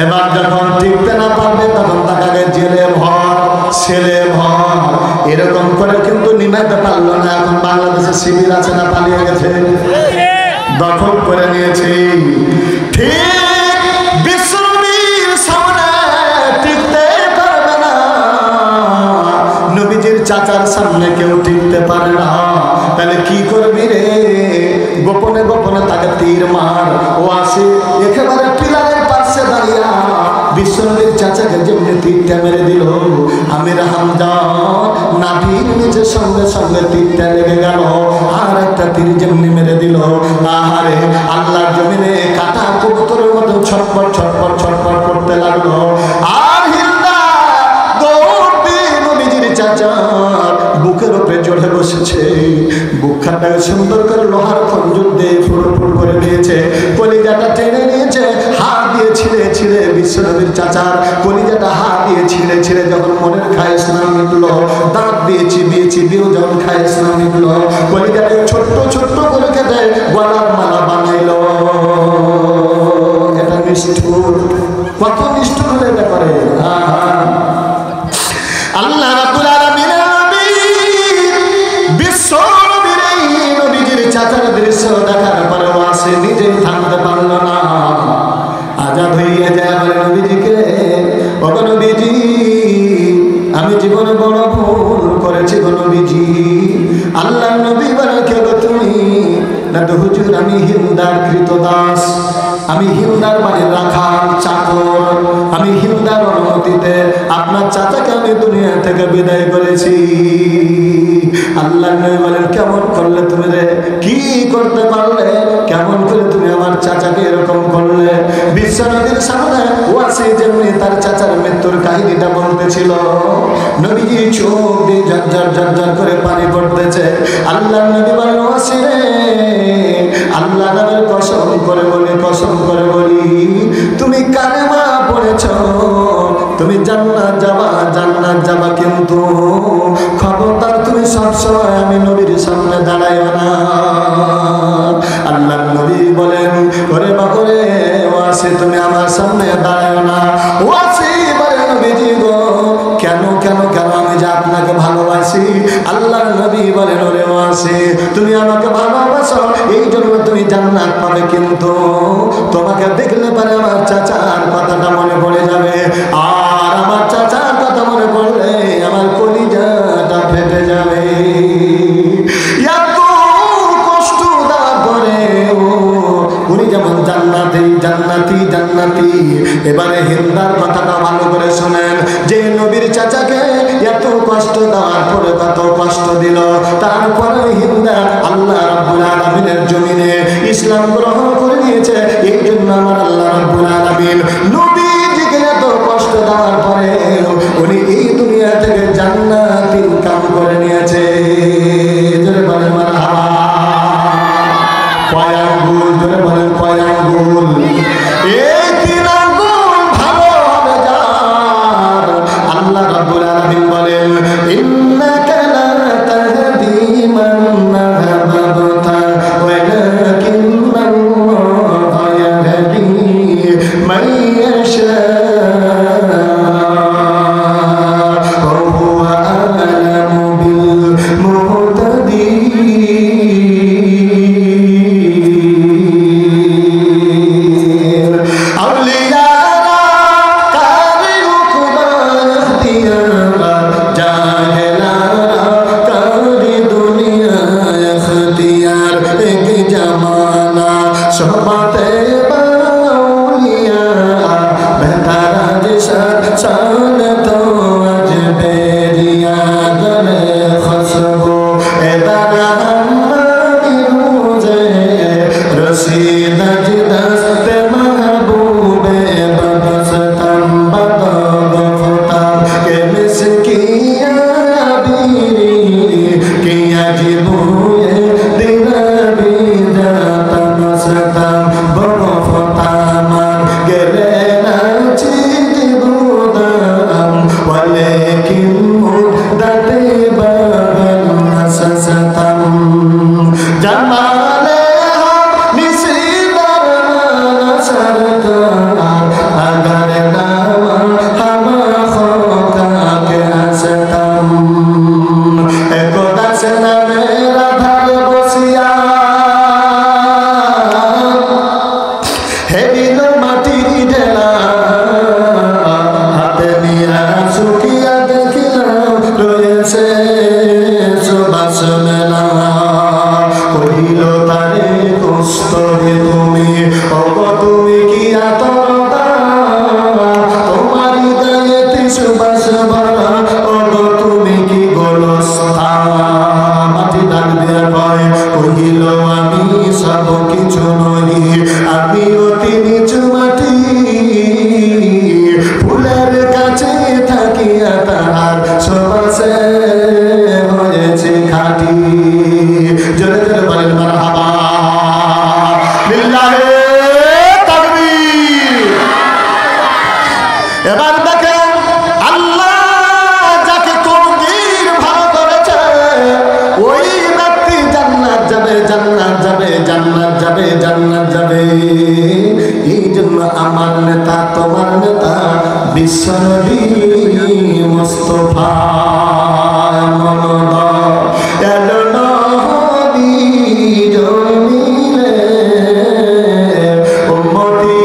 এবার যখন টিকতে না পারবে তখন তাকে জেলে ভর, ছেলে ভর, এরকম করে কিন্তু নিমাইতে পারলো না। এখন বাংলাদেশে শিবির আছে না পালিয়ে গেছে? দখল করে নিয়েছে। ঠিক বিশ্বনবীর সামনে টিকতে পারবে না, নবীজির চাচার সামনে কেউ টিকতে পারে না। তাহলে কি করবি রে? গোপনে গোপনে তাকে তীর মার। ও আসে একেবারে পিলারের পাশে দাঁড়িয়ে বিশ্বনবীর চাচাকে যেমনি তীরটা মেরে দিল, আমির হামজা নাভির নিচে সঙ্গে সঙ্গে তীরটা লেগে গেল। আর একটা তীর যেমনি মেরে দিল, আহারে আল্লাহর জমিনে কাটা কবুতরের মতো ছটপট ছটপট ছটপট করতে লাগলো। আর হিন্দা দৌড় দিয়ে নবীজির চাচা বুকের উপরে চড়ে বসেছে। বুকখানটাকে সুন্দর করে লোহার খঞ্জর দিয়ে ফুরফুর করে দিয়েছে, কলিজাটা টেনে নিয়েছে, হাত দিয়ে ছিঁড়ে ছিঁড়ে বিশ্বনবীর চাচার কলিজাটা হাত দিয়ে ছিঁড়ে ছিঁড়ে যখন মনের খায়েশ না মিটলো, দাঁত দিয়ে চিবিয়ে চিবিয়েও যখন খায়েশ না মিটলো, কলিজাটাকে ছোট্ট ছোট্ট করে কেটে গলার মালা বানাইলো। এটা নিষ্ঠুর, কত নিষ্ঠুর হলে এটা করে। আল্লাহ রাব্বুল আলামিনের নবী বিশ্বনবীর এই নবীজির চাচার দৃশ্য দেখার পরে আসে নিজেই থামতে পারলো না, আজাদ হইয়া যায় বলে নবীজিকে, ও নবীজি আমি জীবনে বড় ভুল করেছি গো নবীজি। আল্লাহ নবী বলে কে গো তুমি? না তো হুজুর আমি হিন্দার কৃতদাস, আমি হিন্দার বাড়ির রাখাল চাকর, আমি হিন্দার অনুমতিতে আপনার চাচাকে আমি দুনিয়া থেকে বিদায় করেছি। আল্লাহ নবী বলেন কেমন করলে তুমি রে? কি করতে পারলে? কেমন করে তুমি আমার চাচাকে এরকম করলে? বিশ্বনবীর সামনে ওয়াসি যেমনি তার চাচার মৃত্যুর কাহিনীটা বলতেছিল, নবীজি চোখ দিয়ে ঝরঝর ঝরঝর করে পানি পড়তেছে। আল্লাহ নবী বলেন ওয়াসি রে, আল্লাহ নবীর কসম করে বলি, কসম করে বলি, তুমি কালেমা পড়েছ, তুমি জান্নাত যাবা, কিন্তু খবরদার তুমি সবসময় আমি নবীর সামনে দাঁড়াইও না। আল্লাহ নবী বলেন ওরে বাবরে ওয়াসি তুমি আমার সামনে দাঁড়াইও না। ওয়াসি বলে নবীজি গো কেন কেন কেন? আমি যে আপনাকে ভালোবাসি। আল্লাহ নবী বলেন ওরে ওয়াসি তুমি আমাকে ভালোবাসো, এই জন্য তুমি জান্নাত পাবে, কিন্তু তোমাকে দেখলে পরে আমার চাচার কথাটা মনে পড়ে যাবে। আর আমার চাচার কথা মনে পড়লে আমার কলিজাটা ফেটে যাবে। এত কষ্ট দেওয়ার পরে উনি যেমন জান্নাতি জান্নাতি জান্নাতি। এবারে হিন্দার কথাটা ভালো করে শোনেন, যে নবীর চাচাকে এত কষ্ট দেওয়ার পরে, কত কষ্ট দিল, তারপরে হিন্দা আল্লাহ রাব্বুল আলামিনের জমিনে ইসলাম গ্রহণ করে নিয়েছে। এই জন্য আমার আল্লাহ রাব্বুল আলামিন নবীজিকে এত কষ্ট দেওয়ার পরে উনি এই দুনিয়া থেকে জান্নাত ইনকাম করে নিয়েছে। জোরে বলেন মারহাবা। কয় আঙ্গুল? জোরে বলেন কয় আঙ্গুল? এই 3 আঙ্গুল ভালো হবে যার। আল্লাহ রাব্বুল আলামিন বলেন ইন্নাকা লা তাহদি মান আহবাবতা ওয়ালাকিন্নাল্লাহা ইয়াহদি মান ইয়াশা ওয়া হুয়া আ'লামু বিল মুহতাদিন। আউলিয়ারা কারি রুকবা ইখতিয়ারা, জাহেলারা কারি দুনিয়া ইখতিয়ার। এক জামানা সবাতে বাউলিয়া বেতারা জিসা শানত আজবেরিয়া গলে খসবো এদারা হামারি রোজে রশিদ জিদস্তে महबूबे बदस्तम बदगफ्तार के मिसकिया बीरी किया जिबुए दिनबी जातम सतम बगफ्ताम गेले नाची जिबुदम वलेकिन मुद्दते बगल नसस्तम जमाले अगर नामा हम खोका के हसतम एक दस न मेरा धर बसिया हे बिलो माटी ढेला हाथे निया सुखिया देखिला रोए से सुबस मेला कहिलो तारे कुस्तरे তুমি ওগো তুমি কি আতরদা তোমার হৃদয়েতে সুবাস ভরা ওগো তুমি কি গোলস্তা মাটি ডাক দিয়া কয় কহিল আমি সব কিছু নই আমি অতি নিচু মাটি ফুলের কাছে থাকিয়া তাহার সুবাসে হয়েছে খাঁটি। জোরে জোরে বলেন মারহাবা। এবার দেখেন আল্লাহ যাকে কোনদিন ভালো করেছে ওই ব্যক্তি জান্নাত যাবে, জান্নাত যাবে, জান্নাত যাবে, জান্নাত যাবে। এই জন্য আমার নেতা তোমার নেতা বিশ্বনবী মুস্তাফা মনোদা এলো নবী জমিলে উম্মতি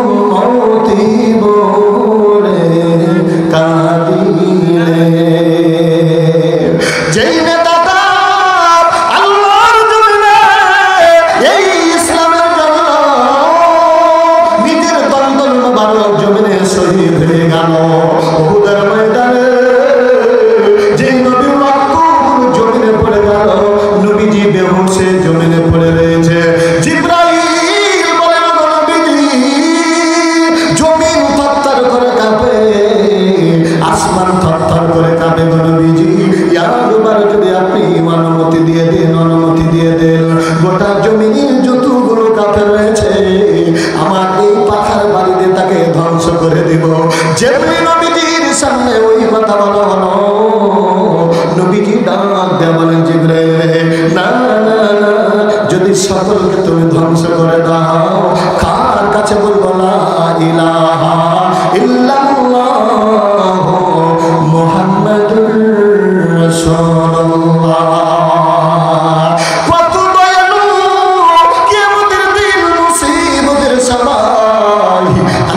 উম্মতি বলে কাঁদিলে। যেই নেতাটা আল্লাহর জমিনে এই ইসলামের জন্য নিজের দন্দন মোবারক জমিনে শহীদ হয়ে গেল উহুদের ময়দানে, যেই নবীর রক্তগুলো জমিনে পড়ে গেল, নবীজি বেহুশে জমিনে পড়ে রয়েছে। জিবরাইল বলেন নবীজি জমিন থরথর করে কাঁপে, আসমান থরথর করে কাঁপে নবীজি। একবার যদি আপনি অনুমতি দিয়ে দেন, অনুমতি দিয়ে দেন, গোটা জমিনের যতগুলো কাফের রয়েছে আমার এই পাখার বাড়িতে তাকে ধ্বংস করে দিব। যেমনি নবীজির সামনে ওই কথা বলা হলো, নবীজি ডাক দেয়া বলেন জিবরাইল না না না, যদি সকলকে তুমি ধ্বংস করে দাও কার কাছে বলবো লা ইলাহা ইল্লাল্লাহ মুহাম্মাদুর রাসূলুল্লাহ। কত দয়ালু কিয়ামতের দিন মুসিবতের সময়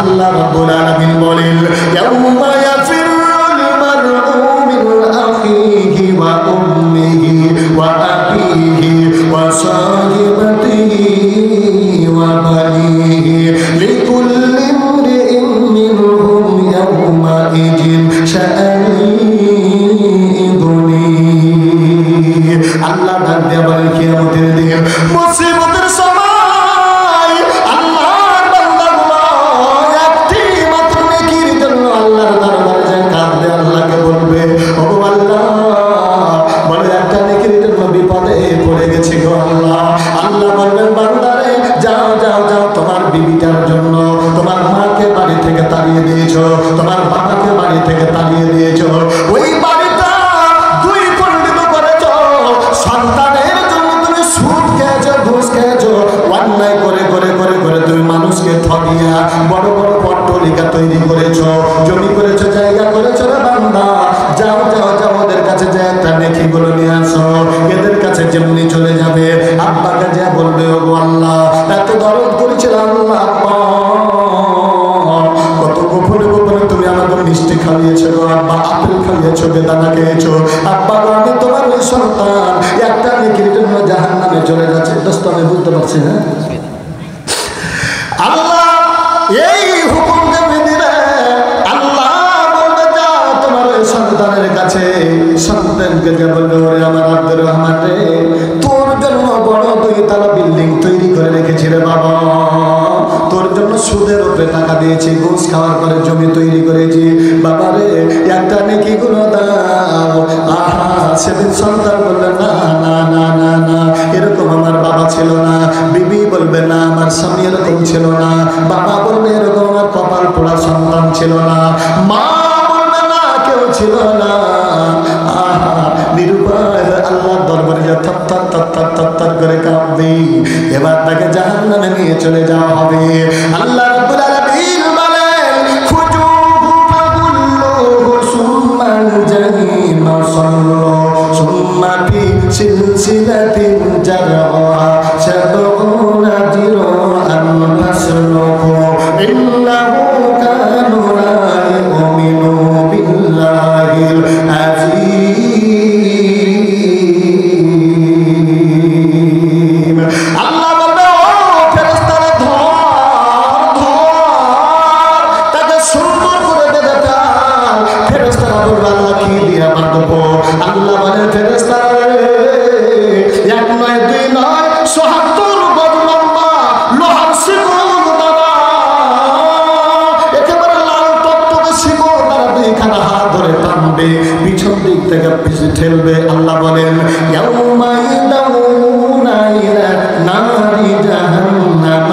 আল্লাহ রাব্বুল আলামিন বলেন ইয়াউমা ইয়াফিরুল মারউ মিন আখিহি ওয়া উম্মিহি ওয়া আবিহি ওয়া সাহিবাতিহি ওয়া বানিহি লিকুল্লি ইমরিইন মিনহুম ইয়াউমা ইযিন শাআনি আল্লাহ ডাক দিয়া বলেন কিয়ামতের দিন মুসিবতের সময় আল্লাহর বান্দাগুলো একটি মাত্র নেকির জন্য আল্লাহর দরবারে যায় কাঁদবে, আল্লাহকে বলবে ও আল্লাহ, বলে একটা নেকির জন্য বিপদে পড়ে গেছি গো আল্লাহ। আল্লাহ বলবেন বান্দারে যাও যাও যাও, তোমার বিবিটার জন্য তোমার মাকে বাড়ি থেকে তাড়িয়ে দিয়েছো, তোমার বাবাকে বাড়ি থেকে তাড়িয়ে দিয়েছো, ওই বাড়িটা দুই খণ্ডিত করেছো, সন্তানের জন্য তুমি সুদ খেয়েছো, ঘুষ খেয়েছো, অন্যায় করে করে করে করে তুমি মানুষকে ঠকিয়া বড় বড় পট্টলিকা তৈরি করেছো, জমি করেছো, জায়গা করেছো রে বান্দা, যাও যাও যাও ওদের কাছে যে একটা নেকিগুলো নিয়ে আসো, এদের কাছে যেমনি চলে যাবে আব্বাকে যা বলবে ও আল্লাহ এত দরদ করেছিলাম আল্লাহ, কত গোপনে গোপনে তুমি আমাকে মিষ্টি খাইয়েছো গো আব্বা, আপেল খাইয়েছো, বেদানা খেয়েছো আব্বা গো, আমি তোমার ওই সন্তান একটা নেকির জন্য জাহান্নামে চলে যাচ্ছে। দোস্ত আমি বুঝতে পারছি না আল্লাহ এই হুকুম দেবে দিলে আল্লাহ বলবে যাও তোমার ওই সন্তানের কাছে, সন্তানকে যে বলবে ওরে আমার আব্দুর রহমান রে, তোর জন্য বড় 2 তলা বিল্ডিং তৈরি করে রেখেছি রে বাবা, তোর জন্য সুদের উপরে টাকা দিয়েছি, ঘুষ খাওয়ার পরে জমি তৈরি করেছি বাবা রে, একটা নেকি গুলো দাও। আহা সেদিন সন্তান বলবে না না না না না, এরকম আমার বাবা ছিল না, বিবি বলবে না আমার স্বামী এরকম ছিল না, বাবা বলবে এরকম আমার কপাল পোড়া সন্তান ছিল না, মা বলবে না কেউ ছিল না। আহা নিরুপায় আল্লাহর দরবারে যা থর থর থর থর থর থর করে কাঁপবে, এবার তাকে জাহান্নামে নিয়ে চলে যাওয়া হবে। আল্লাহ রাব্বুল আলামিন বলেন খুজুহু ফাগুল্লুহু সুম্মাল জাহিমা সাল্লু সুম্মা ফি সিলসিলাতিন জারউহা সাবউনা যিরাআন ফাসলুকু ইন্নাহু কানা লা ইউমিনু বিল্লাহিল আযীম। আল্লাহ বলবে ও ফেরেশতারা ধর ধর, তাকে সুন্দর করে বেঁধে দাও। ফেরেশতারা বলবে আল্লাহ কি দিয়া বাঁধবো? আল্লাহ বলে ফেরেশতারা এক নয় দুই নয় ৭৭ গজ লম্বা লোহার শিকল দ্বারা, একেবারে লাল টকটকে শিকল দ্বারা 2খানা হাত ধরে টানবে, পিছন দিক থেকে পিছু ঠেলবে। আল্লাহ বলেন ইয়াউমা ইয়াদাউনা ইলা নারি জাহান্নাম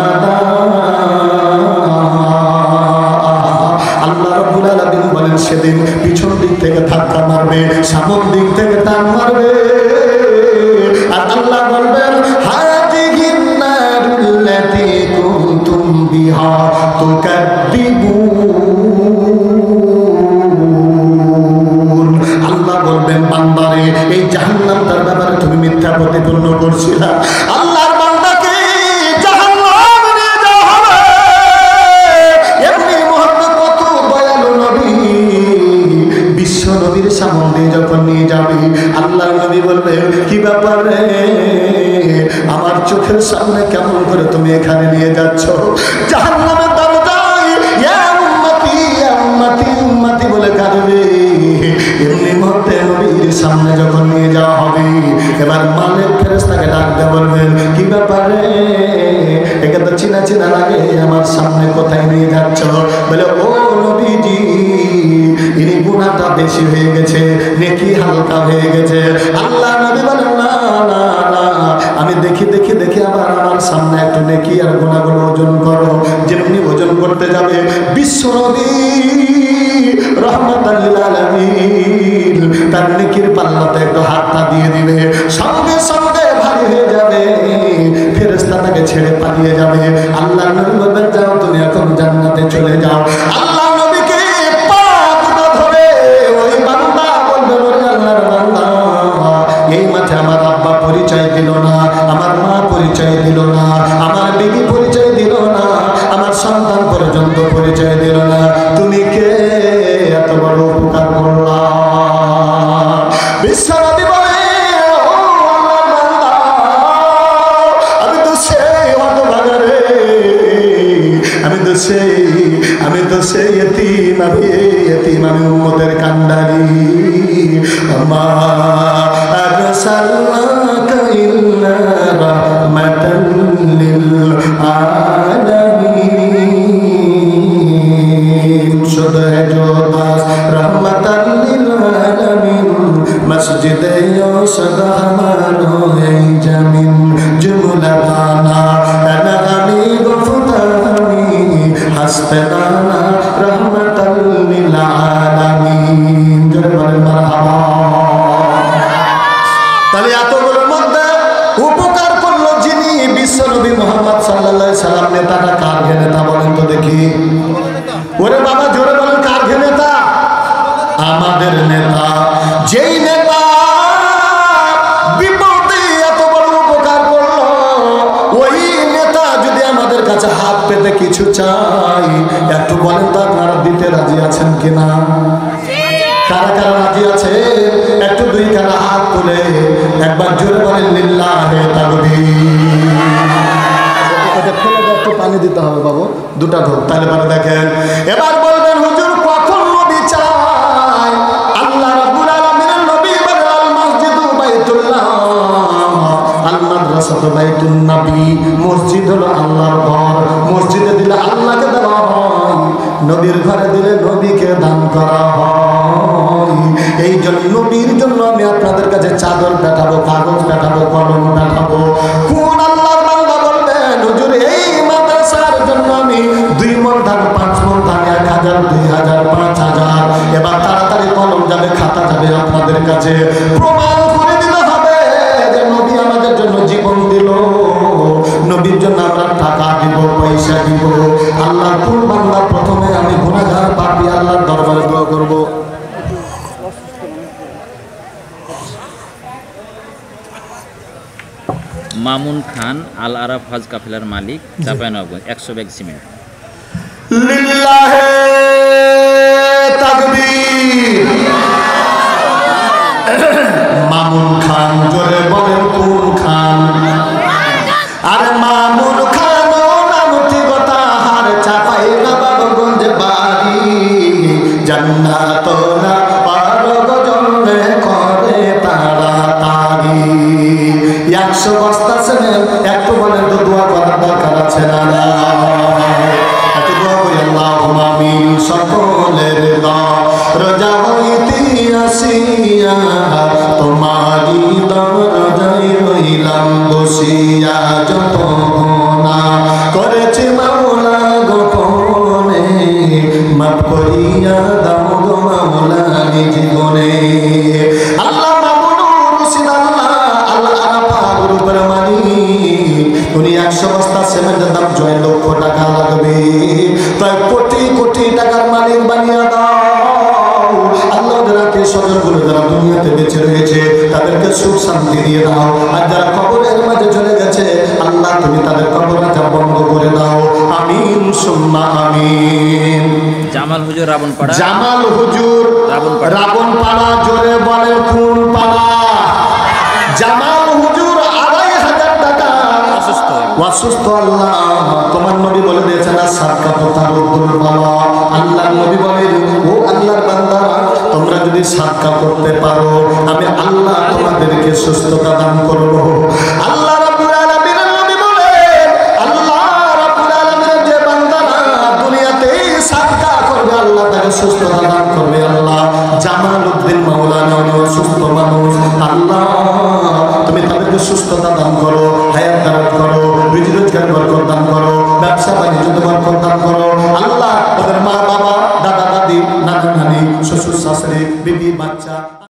আল্লাহ রাব্বুল আলামিন বলেন সেদিন পিছন দিক থেকে ধাক্কা মারবে, সামনের দিক থেকে টান মারবে, আর আল্লাহ বলবেন হাযিহিন নারুল্লাতী কুনতুম বিহা তুকাদ্দিবুন। আল্লাহ বলবেন বান্দারে এই জাহান্নামটার ব্যাপারে তুমি মিথ্যা প্রতিপন্ন করছিলা, আল্লাহর বান্দাকে জাহান্নামে নিয়ে যাওয়া হবে। এমনি মুহাম্মদ কত দয়ালু নবী, বিশ্ব নবীর সামনে যখন নিয়ে যাবে আল্লাহর নবী বলবে কি ব্যাপার রে, আমার চোখের সামনে কেমন করে তুমি এখানে নিয়ে যাচ্ছ? জাহান্নামের দরজায় ইয়া উম্মতি ইয়া উম্মতি উম্মতি বলে কাঁদবে। এমনি মুহূর্তে নবীর সামনে যখন নিয়ে যাওয়া হবে এবার মালিক ফেরেশতাকে ডাকতে বলবেন কি ব্যাপার রে, একে তো চিনা চিনা লাগে, আমার সামনে কোথায় নিয়ে যাচ্ছ? বলে ও নবীজি ইনি গুনাহটা বেশি হয়ে গেছে, নেকি হালকা হয়ে গেছে। আল্লাহ নবী বলেন না না না, আমি দেখি দেখি দেখি আবার আমার সামনে একটু নেকি আর গুনাহগুলো ওজন করো। যেমনি ওজন করতে যাবে বিশ্ব নবী রাহমাতাল লিল আলামিন তার নেকির পাল্লাতে একটু হাতটা দিয়ে দিবে, সঙ্গে সঙ্গে ভারী হয়ে যাবে, ফেরেশতা তাকে ছেড়ে পালিয়ে যাবে। আল্লাহ নবী বলবেন যাও তুমি এখন জান্নাতে চলে যাও। আল্লাহ নবীকে পা দুটো ধরে ওই বান্দা বলবে ওরে আল্লাহর বান্দা, এই মাঠে আমার আব্বা পরিচয় দিল না, আমার মা পরিচয় দিল না, আমার বিবি পরিচয় দিল না, আমার সন্তান পর্যন্ত পরিচয় দিল না, তুমি কে এত বড় উপকার করলা? বিশ্বনবী বলে ও আল্লাহর বান্দা, আমি তো সেই হতভাগা রে, আমি তো সেই ইতিম, আমি উম্মতের কান্ডারি। মা আরসালনা सदा हमारो है जमीन जुमला दाना अनगमी गुफ्तानी हस्ताना रहमतल लिल आलामीन। जय मरहबा। তাহলে এতগুলোর মধ্যে উপকার করলো যিনি বিশ্বনবী মুহাম্মদ সাল্লাল্লাহু আলাইহি সাল্লাম। নেতাটা কার নেতা বলেন তো দেখি? ওরে বাবা জোরে বলেন, কার নেতা? আমাদের নেতা। যেই নেতা বিপদে এত বড় উপকার করলো, ওই নেতা যদি আমাদের কাছে হাত পেতে কিছু চাই, একটু বলেন তো আপনারা দিতে রাজি আছেন কিনা? কারা কারা রাজি আছে? একটু দুই কারা হাত তুলে একবার জোরে বলেন লিল্লাহি তাকবীর। এটা ফেলে দাও, একটু পানি দিতে হবে বাবু, দুটা ঢোক। তাহলে পরে দেখেন, এবার বলবেন হুজুর কখন নবী চাই? আল্লাহ রাব্বুল আলামিনের নবী বলেন আল মসজিদু বাইতুল্লাহ আল মাদ্রাসাতু বাইতুন নবী। মসজিদ হলো আল্লাহর ঘর। মসজিদে দিলে আল্লাহকে দেওয়া হয়, নবীর ঘরে দিলে নবীকে দান করা হয়। এই জন্য নবীর জন্য আমি আপনাদের কাছে চাদর পাঠাবো, কাগজ পাঠাবো, কলম পাঠাবো। কোন আল্লাহর বান্দা বলবেন হুজুর এই মাদ্রাসার জন্য আমি 2 মণ ধান, 5 মণ ধান, 1000, 2000, 5000। এবার তাড়াতাড়ি কলম যাবে, খাতা যাবে আপনাদের কাছে। প্রমাণ করে দিতে হবে যে নবী আমাদের জন্য জীবন দিল, নবীর জন্য আমরা টাকা দিব, পয়সা দিব। আল্লাহর কোন বান্দা প্রথমে আমি গুনাহগার পাপী আল্লাহর দরবারে দোয়া করব? মামুন খান আল আরাফ হজ কাফেলার মালিক, চাঁপাইনবাবগঞ্জ, 100 ব্যাগ সিমেন্ট। লিল্লাহি তাকবীর। মামুন খান জোরে বলেন কোন খান? আরে মামুন খান নামটি গোটা হার, চাঁপাইনবাবগঞ্জ বাড়ি। জান্নাত না পারো জন্মে করে তাড়াতাড়ি। 100 বস্তা সিমেন্ট। একটু বলেন তো দোয়া করার দরকার আছে না? একটু দোয়া করি আল্লাহুম্মা আমিন। সকলের দরজা হইতে আসিয়া তোমারি দরজায় রইলাম বসিয়া। যত গুনাহ করেছি মাওলা গোপনে, মাফ করিয়া দাও গো মাওলা নিজ গুণে। আল্লাহ মামুনুর রশিদ আল্লাহ আল আরাফার উপর মালিক। উনি 100 বস্তা সিমেন্টের দাম 6 লক্ষ টাকা লাগবে। তাই কোটি কোটি টাকার মালিক বানিয়ে দাও। আল্লাহ যারা স্বজনগুলো যারা দুনিয়াতে বেঁচে রয়েছে তাদেরকে সুখ শান্তি দিয়ে দাও। আর যারা কবরের মাঝে চলে গেছে আল্লাহ তুমি তাদের কবর আযাব বন্ধ করে দাও। আমিন সুম্মা আমিন। জামাল হুজুর রাবণপাড়া। জামাল হুজুর রাবণপাড়া। জোরে বলেন কোন পাড়া? জামাল হুজুর 2500 টাকা অসুস্থ। আল্লাহ তোমার নবী বলে দিয়েছেন সাদকা তারুদ্দুল বালা। আল্লাহর নবী বলেন ও আল্লাহর বান্দারা তোমরা যদি সাদকা করতে পারো আমি আল্লাহ তোমাদেরকে সুস্থতা দান করব। আল্লাহ রাব্বুল আলামিনের নবী বলেন আল্লাহ রাব্বুল আলামিনের যে বান্দারা দুনিয়াতে সাদকা করবে আল্লাহ তাকে সুস্থতা দান করবে। আল্লাহ জামালউদ্দিন মাওলানা উনি অসুস্থ মানুষ, আল্লাহ তুমি তাদেরকে সুস্থতা দান করো, হায়াত দান করো, রুজি রোজগার বরকত দান করো, ব্যবসা বাণিজ্য বরকত দান করো। আল্লাহ ওদের মা বাবা, দাদা দাদি, নানা নানি, শ্বশুর শাশুড়ি, বিবি বাচ্চা